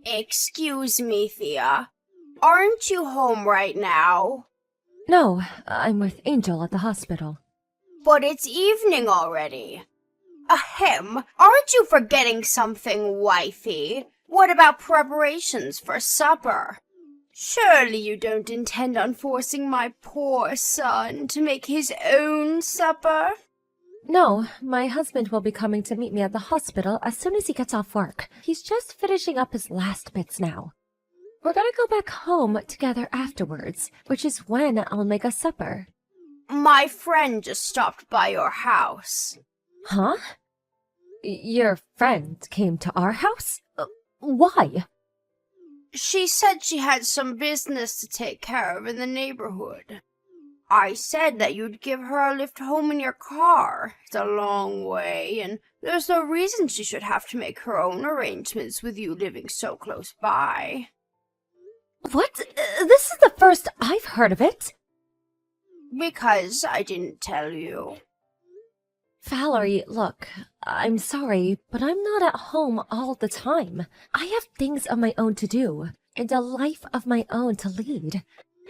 Excuse me, Thea. Aren't you home right now? No, I'm with Angel at the hospital. But it's evening already. Ahem, aren't you forgetting something, wifey? What about preparations for supper? Surely you don't intend on forcing my poor son to make his own supper? No, my husband will be coming to meet me at the hospital as soon as he gets off work. He's just finishing up his last bits now. We're gonna go back home together afterwards, which is when I'll make us supper. My friend just stopped by your house. Huh? Your friend came to our house? Why? She said she had some business to take care of in the neighborhood. I said that you'd give her a lift home in your car. It's a long way, and there's no reason she should have to make her own arrangements with you living so close by. What? This is the first I've heard of it. Because I didn't tell you. Valerie, look, I'm sorry, but I'm not at home all the time. I have things of my own to do, and a life of my own to lead.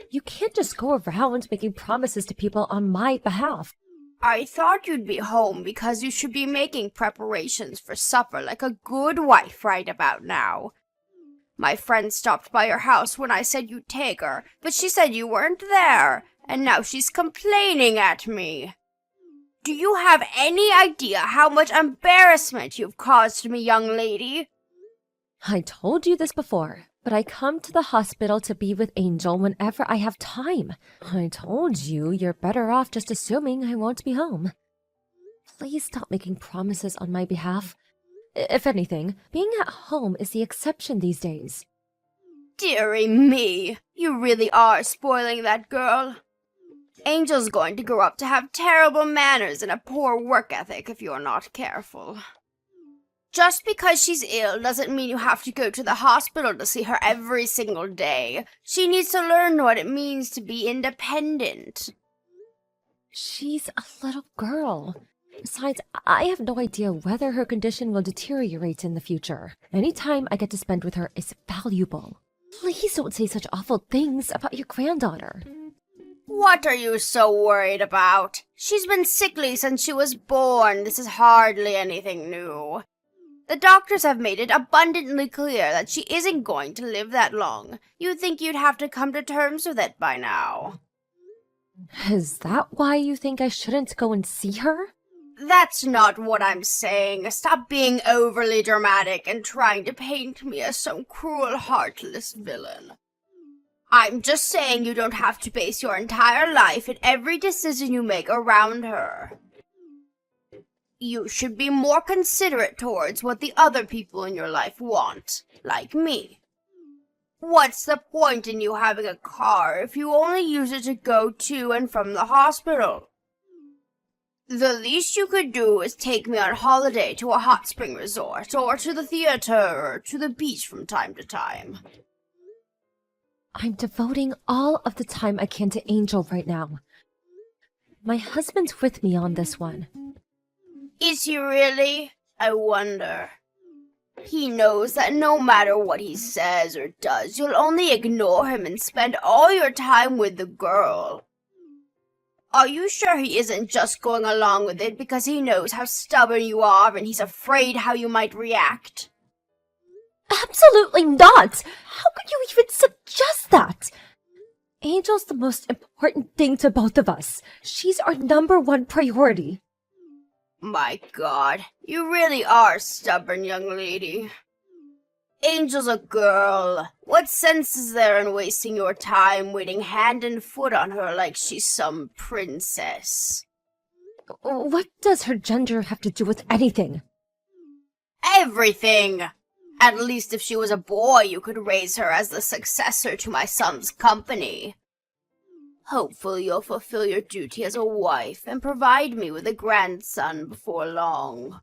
You can't just go around making promises to people on my behalf. I thought you'd be home because you should be making preparations for supper like a good wife right about now. My friend stopped by your house when I said you'd take her, but she said you weren't there, and now she's complaining at me. Do you have any idea how much embarrassment you've caused me, young lady? I told you this before, but I come to the hospital to be with Angel whenever I have time. I told you you're better off just assuming I won't be home. Please stop making promises on my behalf. If anything, being at home is the exception these days. Dearie me, you really are spoiling that girl. Angel's going to grow up to have terrible manners and a poor work ethic if you're not careful. Just because she's ill doesn't mean you have to go to the hospital to see her every single day. She needs to learn what it means to be independent. She's a little girl. Besides, I have no idea whether her condition will deteriorate in the future. Any time I get to spend with her is valuable. Please don't say such awful things about your granddaughter. What are you so worried about? She's been sickly since she was born. This is hardly anything new. The doctors have made it abundantly clear that she isn't going to live that long. You'd think you'd have to come to terms with it by now. Is that why you think I shouldn't go and see her? That's not what I'm saying. Stop being overly dramatic and trying to paint me as some cruel, heartless villain. I'm just saying you don't have to base your entire life and every decision you make around her. You should be more considerate towards what the other people in your life want, like me. What's the point in you having a car if you only use it to go to and from the hospital? The least you could do is take me on holiday to a hot spring resort, or to the theater, or to the beach from time to time. I'm devoting all of the time I can to Angel right now. My husband's with me on this one. Is he really? I wonder. He knows that no matter what he says or does, you'll only ignore him and spend all your time with the girl. Are you sure he isn't just going along with it because he knows how stubborn you are and he's afraid how you might react? Absolutely not! How could you even suggest that? Angel's the most important thing to both of us. She's our #1 priority. My God, you really are stubborn, young lady. Angel's a girl. What sense is there in wasting your time waiting hand and foot on her like she's some princess? What does her gender have to do with anything? Everything! At least if she was a boy, you could raise her as the successor to my son's company. Hopefully you'll fulfill your duty as a wife and provide me with a grandson before long.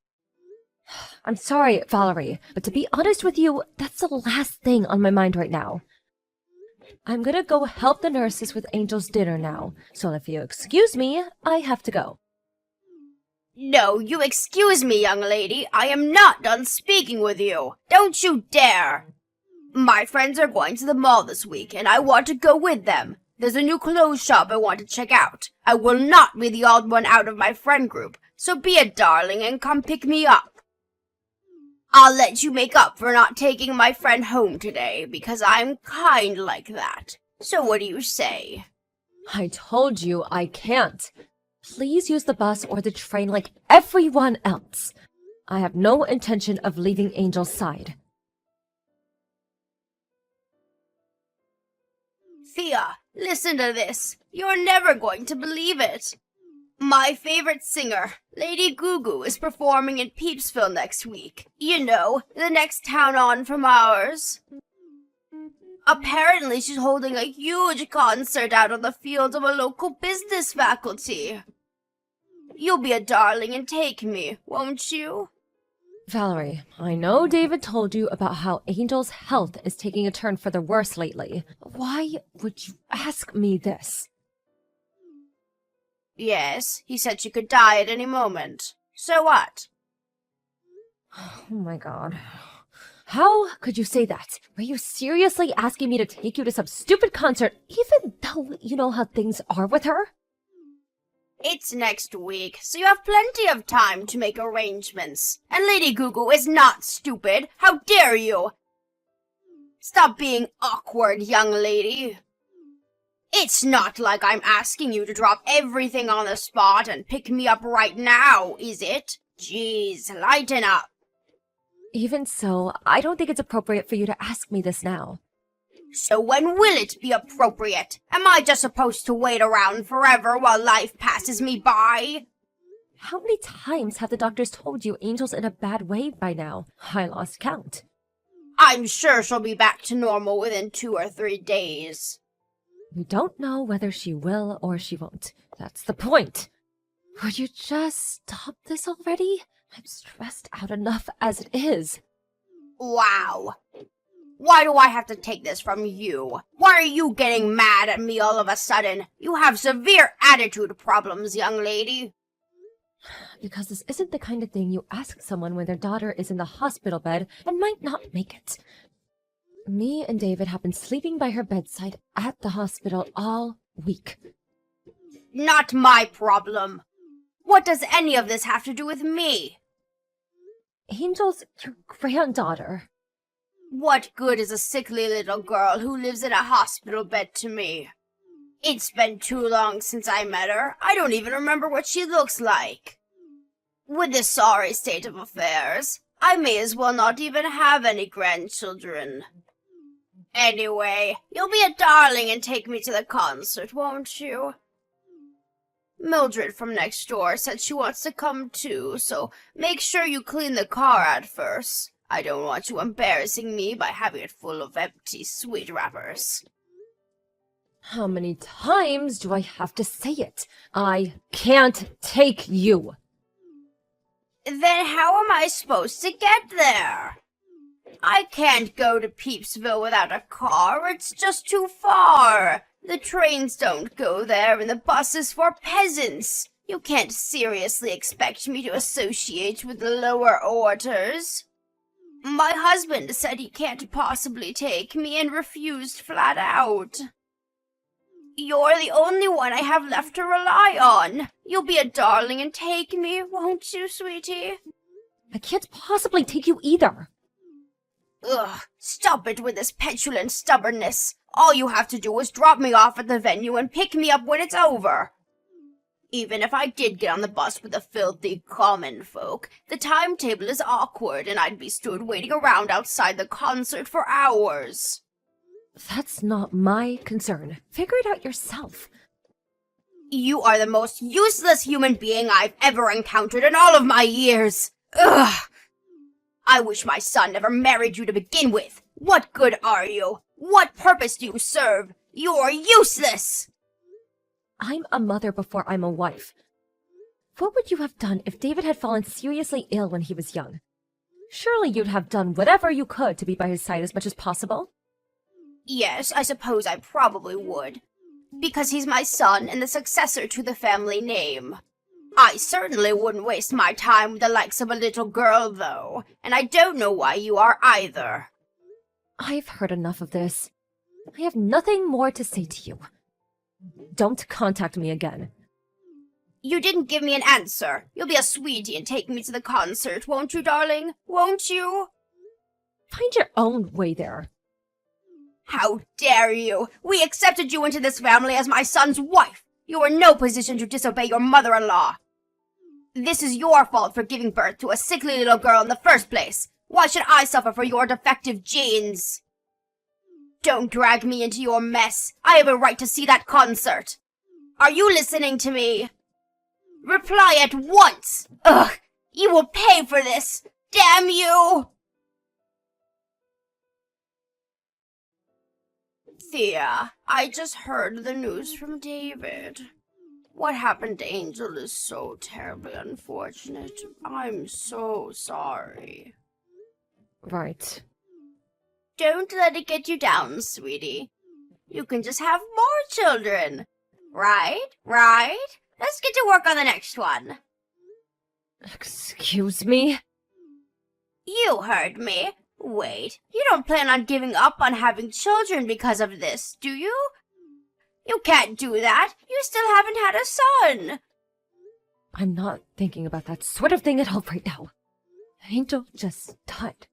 I'm sorry, Valerie, but to be honest with you, that's the last thing on my mind right now. I'm gonna go help the nurses with Angel's dinner now, so if you excuse me, I have to go. No, you excuse me, young lady. I am not done speaking with you. Don't you dare! My friends are going to the mall this week, and I want to go with them. There's a new clothes shop I want to check out. I will not be the odd one out of my friend group, so be a darling and come pick me up. I'll let you make up for not taking my friend home today, because I'm kind like that. So what do you say? I told you I can't. Please use the bus or the train like everyone else. I have no intention of leaving Angel's side. Thea, listen to this. You're never going to believe it. My favorite singer, Lady Gugu, is performing in Peepsville next week. You know, the next town on from ours. Apparently, she's holding a huge concert out on the field of a local business faculty. You'll be a darling and take me, won't you? Valerie, I know David told you about how Angel's health is taking a turn for the worse lately. Why would you ask me this? Yes, he said she could die at any moment. So what? Oh my god. How could you say that? Were you seriously asking me to take you to some stupid concert, even though you know how things are with her? It's next week, so you have plenty of time to make arrangements. And Lady Gugu is not stupid. How dare you? Stop being awkward, young lady. It's not like I'm asking you to drop everything on the spot and pick me up right now, is it? Jeez, lighten up. Even so, I don't think it's appropriate for you to ask me this now. So when will it be appropriate? Am I just supposed to wait around forever while life passes me by? How many times have the doctors told you Angel's in a bad way by now? I lost count. I'm sure she'll be back to normal within 2 or 3 days. We don't know whether she will or she won't. That's the point. Would you just stop this already? I'm stressed out enough as it is. Wow. Why do I have to take this from you? Why are you getting mad at me all of a sudden? You have severe attitude problems, young lady. Because this isn't the kind of thing you ask someone when their daughter is in the hospital bed and might not make it. Me and David have been sleeping by her bedside at the hospital all week. Not my problem. What does any of this have to do with me? Angel's your granddaughter. What good is a sickly little girl who lives in a hospital bed to me? It's been too long since I met her. I don't even remember what she looks like. With this sorry state of affairs, I may as well not even have any grandchildren. Anyway, you'll be a darling and take me to the concert, won't you? Mildred from next door said she wants to come too, so make sure you clean the car out first. I don't want you embarrassing me by having it full of empty sweet wrappers. How many times do I have to say it? I can't take you. Then how am I supposed to get there? I can't go to Peepsville without a car. It's just too far. The trains don't go there, and the bus is for peasants. You can't seriously expect me to associate with the lower orders. My husband said he can't possibly take me and refused flat out. You're the only one I have left to rely on. You'll be a darling and take me, won't you, sweetie? I can't possibly take you either. Ugh, stop it with this petulant stubbornness. All you have to do is drop me off at the venue and pick me up when it's over. Even if I did get on the bus with the filthy common folk, the timetable is awkward and I'd be stood waiting around outside the concert for hours. That's not my concern. Figure it out yourself. You are the most useless human being I've ever encountered in all of my years. Ugh! I wish my son never married you to begin with. What good are you? What purpose do you serve? You're useless! I'm a mother before I'm a wife. What would you have done if David had fallen seriously ill when he was young? Surely you'd have done whatever you could to be by his side as much as possible. Yes, I suppose I probably would. Because he's my son and the successor to the family name. I certainly wouldn't waste my time with the likes of a little girl, though, and I don't know why you are either. I've heard enough of this. I have nothing more to say to you. Don't contact me again. You didn't give me an answer. You'll be a sweetie and take me to the concert, won't you, darling? Won't you? Find your own way there. How dare you! We accepted you into this family as my son's wife. You were in no position to disobey your mother-in-law. This is your fault for giving birth to a sickly little girl in the first place. Why should I suffer for your defective genes? Don't drag me into your mess. I have a right to see that concert. Are you listening to me? Reply at once! Ugh! You will pay for this! Damn you! Thea, I just heard the news from David. What happened to Angel is so terribly unfortunate. I'm so sorry. Right. Don't let it get you down, sweetie. You can just have more children. Right? Let's get to work on the next one. Excuse me? You heard me. Wait, you don't plan on giving up on having children because of this, do you? You can't do that. You still haven't had a son. I'm not thinking about that sort of thing at all right now. Angel just died.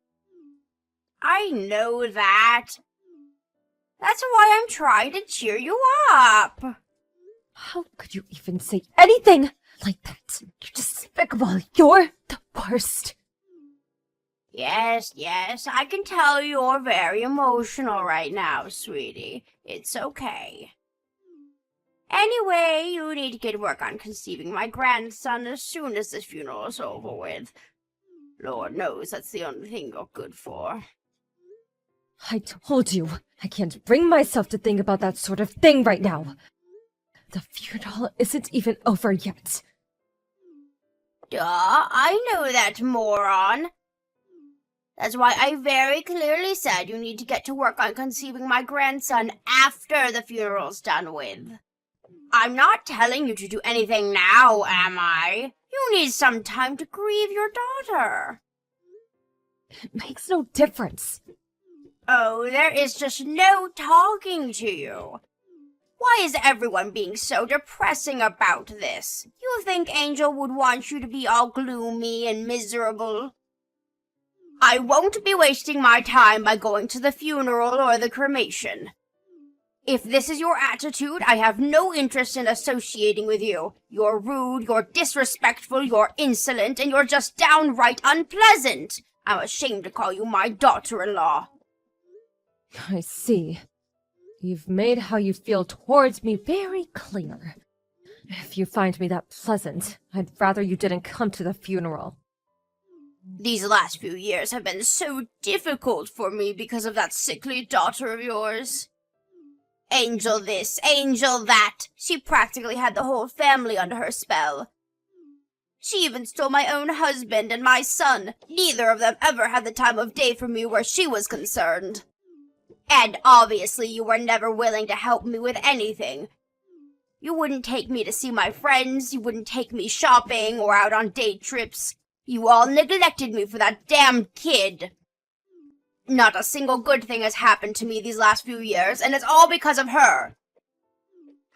I know that. That's why I'm trying to cheer you up. How could you even say anything like that? You're despicable. You're the worst. Yes, I can tell you're very emotional right now, sweetie. It's okay. Anyway, you need to get work on conceiving my grandson as soon as this funeral is over with. Lord knows that's the only thing you're good for. I told you, I can't bring myself to think about that sort of thing right now. The funeral isn't even over yet. Duh, I know that, moron. That's why I very clearly said you need to get to work on conceiving my grandson after the funeral's done with. I'm not telling you to do anything now, am I? You need some time to grieve your daughter. It makes no difference. Oh, there is just no talking to you. Why is everyone being so depressing about this? You think Angel would want you to be all gloomy and miserable? I won't be wasting my time by going to the funeral or the cremation. If this is your attitude, I have no interest in associating with you. You're rude, you're disrespectful, you're insolent, and you're just downright unpleasant. I'm ashamed to call you my daughter-in-law. I see. You've made how you feel towards me very clear. If you find me that pleasant, I'd rather you didn't come to the funeral. These last few years have been so difficult for me because of that sickly daughter of yours. Angel this, Angel that. She practically had the whole family under her spell. She even stole my own husband and my son. Neither of them ever had the time of day for me where she was concerned. And obviously you were never willing to help me with anything. You wouldn't take me to see my friends, you wouldn't take me shopping or out on day trips. You all neglected me for that damn kid. Not a single good thing has happened to me these last few years, and it's all because of her.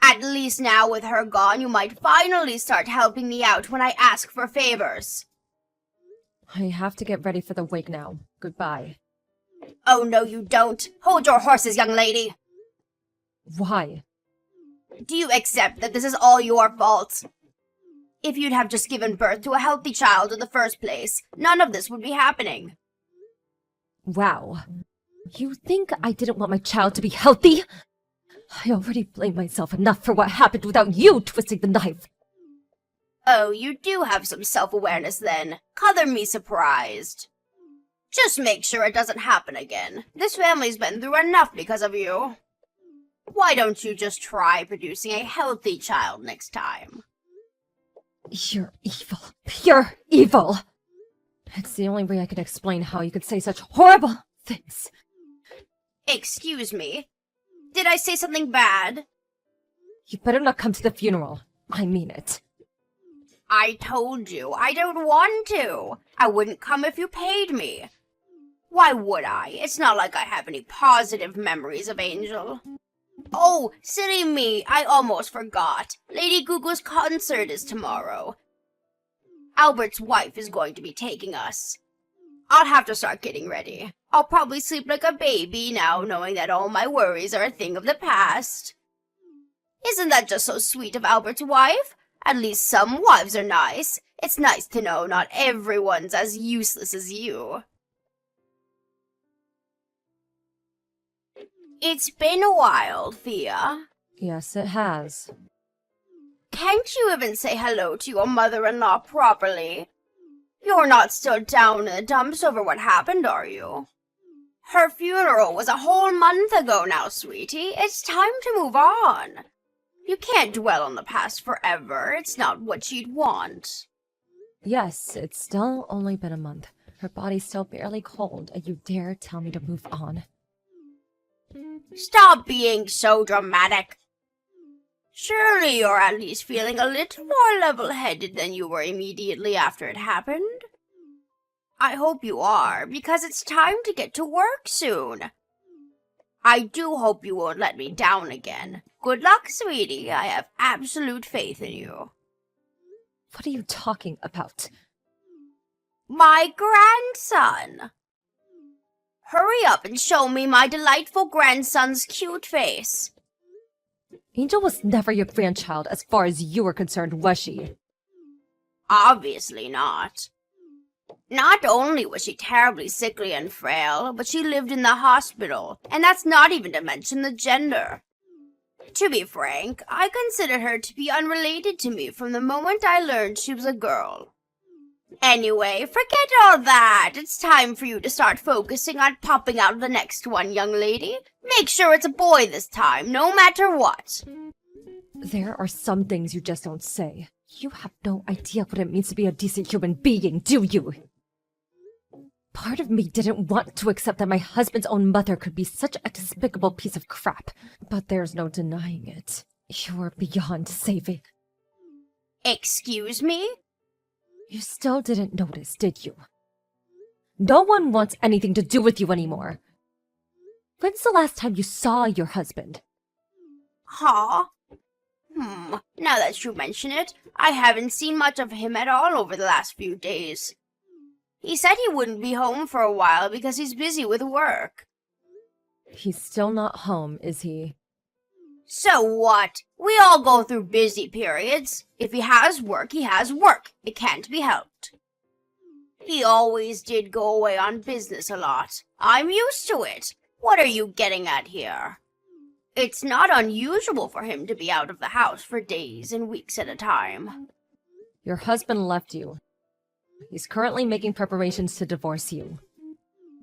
At least now with her gone, you might finally start helping me out when I ask for favors. I have to get ready for the wake now. Goodbye. Oh, no, you don't. Hold your horses, young lady. Why? Do you accept that this is all your fault? If you'd have just given birth to a healthy child in the first place, none of this would be happening. Wow. You think I didn't want my child to be healthy? I already blame myself enough for what happened without you twisting the knife. Oh, you do have some self-awareness then. Color me surprised. Just make sure it doesn't happen again. This family's been through enough because of you. Why don't you just try producing a healthy child next time? You're evil. Pure evil. It's the only way I can explain how you could say such horrible things. Excuse me? Did I say something bad? You better not come to the funeral. I mean it. I told you, I don't want to. I wouldn't come if you paid me. Why would I? It's not like I have any positive memories of Angel. Oh, silly me, I almost forgot. Lady Gugu's concert is tomorrow. Albert's wife is going to be taking us. I'll have to start getting ready. I'll probably sleep like a baby now, knowing that all my worries are a thing of the past. Isn't that just so sweet of Albert's wife? At least some wives are nice. It's nice to know not everyone's as useless as you. It's been a while, Thea. Yes, it has. Can't you even say hello to your mother-in-law properly? You're not still down in the dumps over what happened, are you? Her funeral was a whole month ago now, sweetie. It's time to move on. You can't dwell on the past forever. It's not what you'd want. Yes, it's still only been a month. Her body's still barely cold, and you dare tell me to move on. Stop being so dramatic. Surely you're at least feeling a little more level-headed than you were immediately after it happened. I hope you are, because it's time to get to work soon. I do hope you won't let me down again. Good luck, sweetie. I have absolute faith in you. What are you talking about? My grandson. Hurry up and show me my delightful grandson's cute face. Angel was never your grandchild as far as you were concerned, was she? Obviously not. Not only was she terribly sickly and frail, but she lived in the hospital, and that's not even to mention the gender. To be frank, I considered her to be unrelated to me from the moment I learned she was a girl. Anyway, forget all that. It's time for you to start focusing on popping out the next one, young lady. Make sure it's a boy this time, no matter what. There are some things you just don't say. You have no idea what it means to be a decent human being, do you? Part of me didn't want to accept that my husband's own mother could be such a despicable piece of crap, but there's no denying it. You're beyond saving. Excuse me? You still didn't notice, did you? No one wants anything to do with you anymore. When's the last time you saw your husband? Huh? Now that you mention it, I haven't seen much of him at all over the last few days. He said he wouldn't be home for a while because he's busy with work. He's still not home, is he? So what? We all go through busy periods. If he has work, he has work. It can't be helped. He always did go away on business a lot. I'm used to it. What are you getting at here? It's not unusual for him to be out of the house for days and weeks at a time. Your husband left you. He's currently making preparations to divorce you.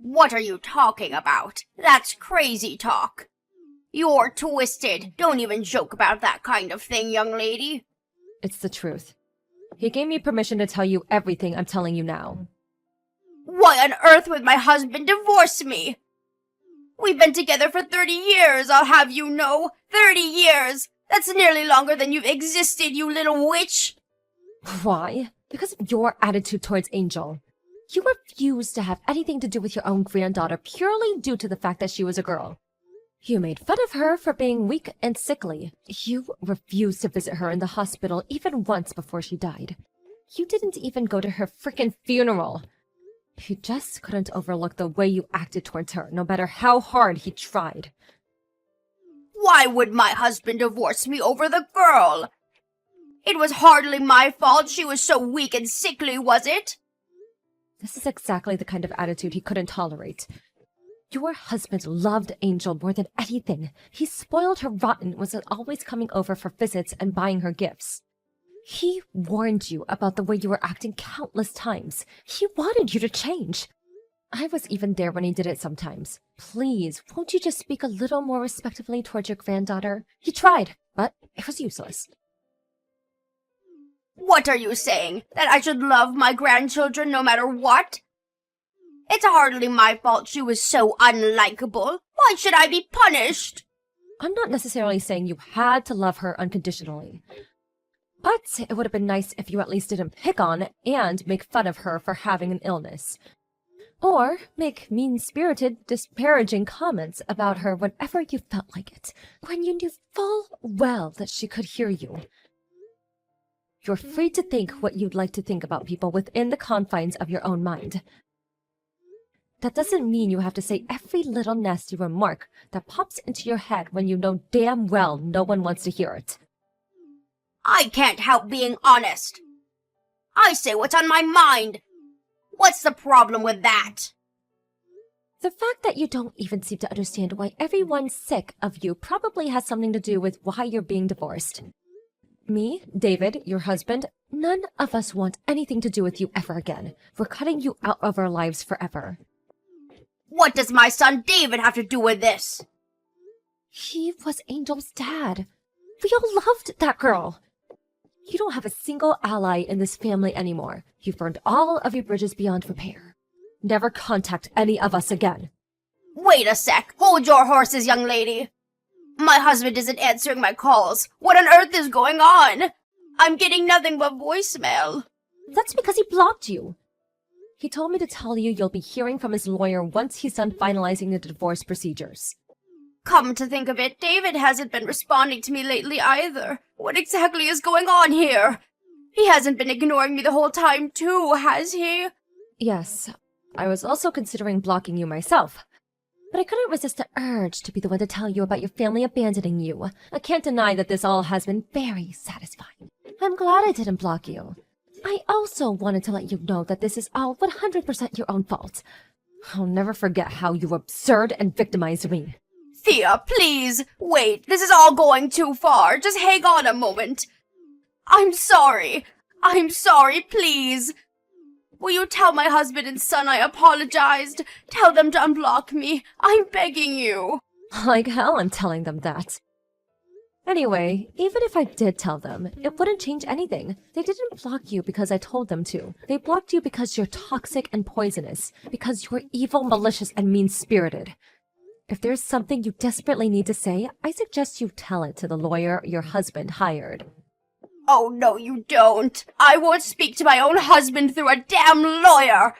What are you talking about? That's crazy talk. You're twisted. Don't even joke about that kind of thing, young lady. It's the truth. He gave me permission to tell you everything I'm telling you now. Why on earth would my husband divorce me? We've been together for 30 years, I'll have you know. 30 years! That's nearly longer than you've existed, you little witch! Why? Because of your attitude towards Angel. You refused to have anything to do with your own granddaughter purely due to the fact that she was a girl. You made fun of her for being weak and sickly. You refused to visit her in the hospital even once before she died. You didn't even go to her frickin' funeral. You just couldn't overlook the way you acted towards her, no matter how hard he tried. Why would my husband divorce me over the girl? It was hardly my fault she was so weak and sickly, was it? This is exactly the kind of attitude he couldn't tolerate. Your husband loved Angel more than anything. He spoiled her rotten, was always coming over for visits and buying her gifts. He warned you about the way you were acting countless times. He wanted you to change. I was even there when he did it sometimes. Please, won't you just speak a little more respectfully towards your granddaughter? He tried, but it was useless. What are you saying? That I should love my grandchildren no matter what? It's hardly my fault she was so unlikable. Why should I be punished? I'm not necessarily saying you had to love her unconditionally. But it would have been nice if you at least didn't pick on and make fun of her for having an illness. Or make mean-spirited, disparaging comments about her whenever you felt like it, when you knew full well that she could hear you. You're free to think what you'd like to think about people within the confines of your own mind. That doesn't mean you have to say every little nasty remark that pops into your head when you know damn well no one wants to hear it. I can't help being honest. I say what's on my mind. What's the problem with that? The fact that you don't even seem to understand why everyone's sick of you probably has something to do with why you're being divorced. Me, David, your husband, none of us want anything to do with you ever again. We're cutting you out of our lives forever. What does my son David have to do with this? He was Angel's dad. We all loved that girl. You don't have a single ally in this family anymore. You've burned all of your bridges beyond repair. Never contact any of us again. Wait a sec. Hold your horses, young lady. My husband isn't answering my calls. What on earth is going on? I'm getting nothing but voicemail. That's because he blocked you. He told me to tell you you'll be hearing from his lawyer once he's done finalizing the divorce procedures. Come to think of it, David hasn't been responding to me lately either. What exactly is going on here? He hasn't been ignoring me the whole time too, has he? Yes, I was also considering blocking you myself. But I couldn't resist the urge to be the one to tell you about your family abandoning you. I can't deny that this all has been very satisfying. I'm glad I didn't block you. I also wanted to let you know that this is all 100% your own fault. I'll never forget how you were absurd and victimized me. Thea, please, wait, this is all going too far. Just hang on a moment. I'm sorry, please. Will you tell my husband and son I apologized? Tell them to unblock me. I'm begging you. Like hell I'm telling them that. Anyway, even if I did tell them, it wouldn't change anything. They didn't block you because I told them to. They blocked you because you're toxic and poisonous, because you're evil, malicious, and mean-spirited. If there's something you desperately need to say, I suggest you tell it to the lawyer your husband hired. Oh, no, you don't. I won't speak to my own husband through a damn lawyer.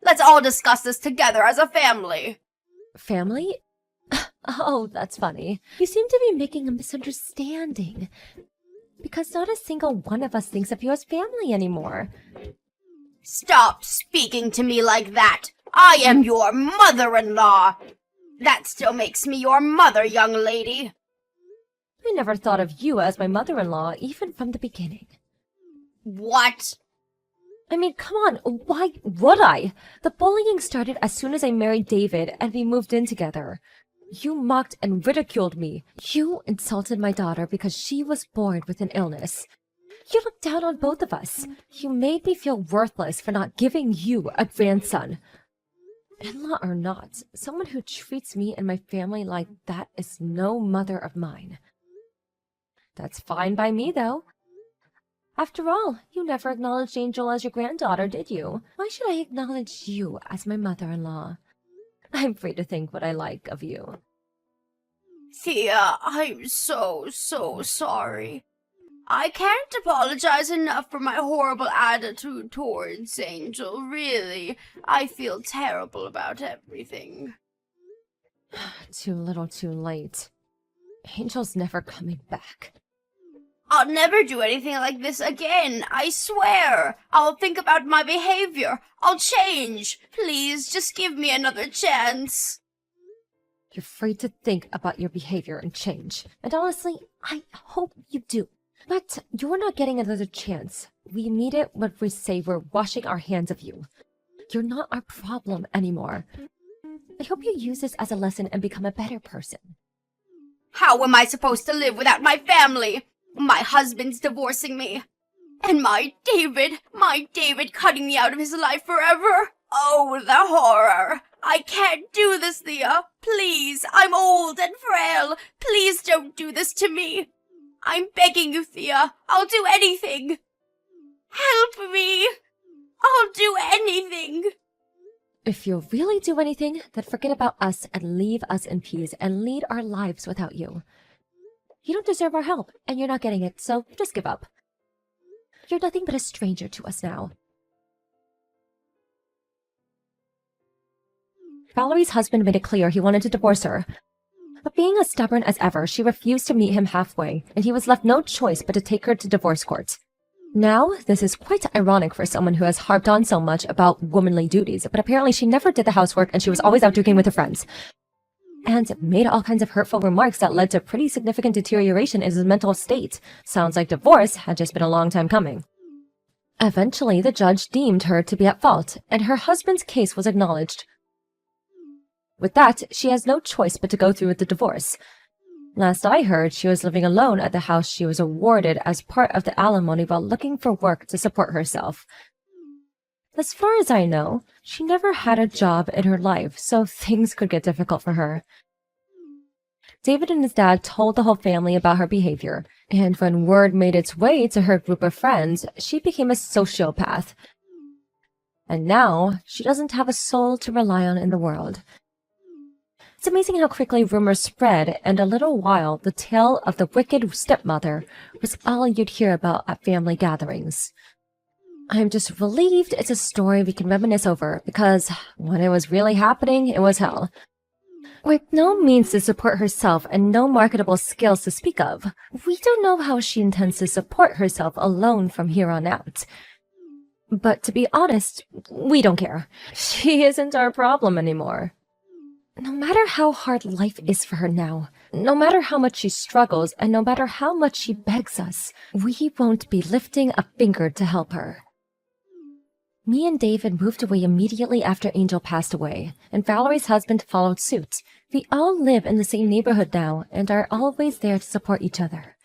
Let's all discuss this together as a family. Family? Oh, that's funny. You seem to be making a misunderstanding. Because not a single one of us thinks of you as family anymore. Stop speaking to me like that. I am your mother-in-law. That still makes me your mother, young lady. I never thought of you as my mother-in-law, even from the beginning. What? I mean, come on, why would I? The bullying started as soon as I married David and we moved in together. You mocked and ridiculed me. You insulted my daughter because she was born with an illness. You looked down on both of us. You made me feel worthless for not giving you a grandson. In-law or not, someone who treats me and my family like that is no mother of mine. That's fine by me, though. After all, you never acknowledged Angel as your granddaughter, did you? Why should I acknowledge you as my mother-in-law? I'm free to think what I like of you. Thea, I'm so sorry. I can't apologize enough for my horrible attitude towards Angel, really. I feel terrible about everything. Too little too late. Angel's never coming back. I'll never do anything like this again, I swear. I'll think about my behavior. I'll change. Please, just give me another chance. You're free to think about your behavior and change. And honestly, I hope you do. But you're not getting another chance. We mean it when we say we're washing our hands of you. You're not our problem anymore. I hope you use this as a lesson and become a better person. How am I supposed to live without my family? My husband's divorcing me. And my David cutting me out of his life forever. Oh, the horror. I can't do this, Thea. Please, I'm old and frail. Please don't do this to me. I'm begging you, Thea. I'll do anything. Help me. I'll do anything. If you'll really do anything, then forget about us and leave us in peace and lead our lives without you. You don't deserve our help, and you're not getting it, so just give up. You're nothing but a stranger to us now. Valerie's husband made it clear he wanted to divorce her. But being as stubborn as ever, she refused to meet him halfway, and he was left no choice but to take her to divorce court. Now, this is quite ironic for someone who has harped on so much about womanly duties, but apparently she never did the housework and she was always out drinking with her friends. And made all kinds of hurtful remarks that led to pretty significant deterioration in his mental state. Sounds like divorce had just been a long time coming. Eventually, the judge deemed her to be at fault, and her husband's case was acknowledged. With that, she has no choice but to go through with the divorce. Last I heard, she was living alone at the house she was awarded as part of the alimony while looking for work to support herself. As far as I know, she never had a job in her life, so things could get difficult for her. David and his dad told the whole family about her behavior, and when word made its way to her group of friends, she became a sociopath. And now, she doesn't have a soul to rely on in the world. It's amazing how quickly rumors spread, and in a little while, the tale of the wicked stepmother was all you'd hear about at family gatherings. I'm just relieved it's a story we can reminisce over, because when it was really happening, it was hell. With no means to support herself and no marketable skills to speak of, we don't know how she intends to support herself alone from here on out. But to be honest, we don't care. She isn't our problem anymore. No matter how hard life is for her now, no matter how much she struggles, and no matter how much she begs us, we won't be lifting a finger to help her. Me and David moved away immediately after Angel passed away, and Valerie's husband followed suit. We all live in the same neighborhood now and are always there to support each other.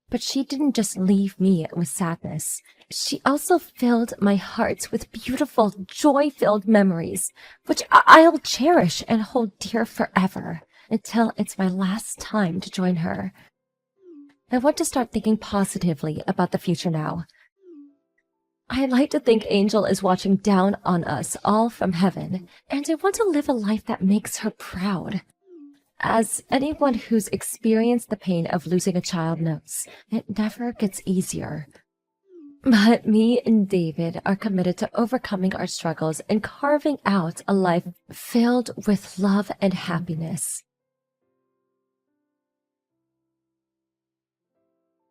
But she didn't just leave me with sadness. She also filled my heart with beautiful, joy-filled memories, which I'll cherish and hold dear forever until it's my last time to join her. I want to start thinking positively about the future now. I like to think Angel is watching down on us all from heaven, and I want to live a life that makes her proud. As anyone who's experienced the pain of losing a child knows, it never gets easier. But me and David are committed to overcoming our struggles and carving out a life filled with love and happiness.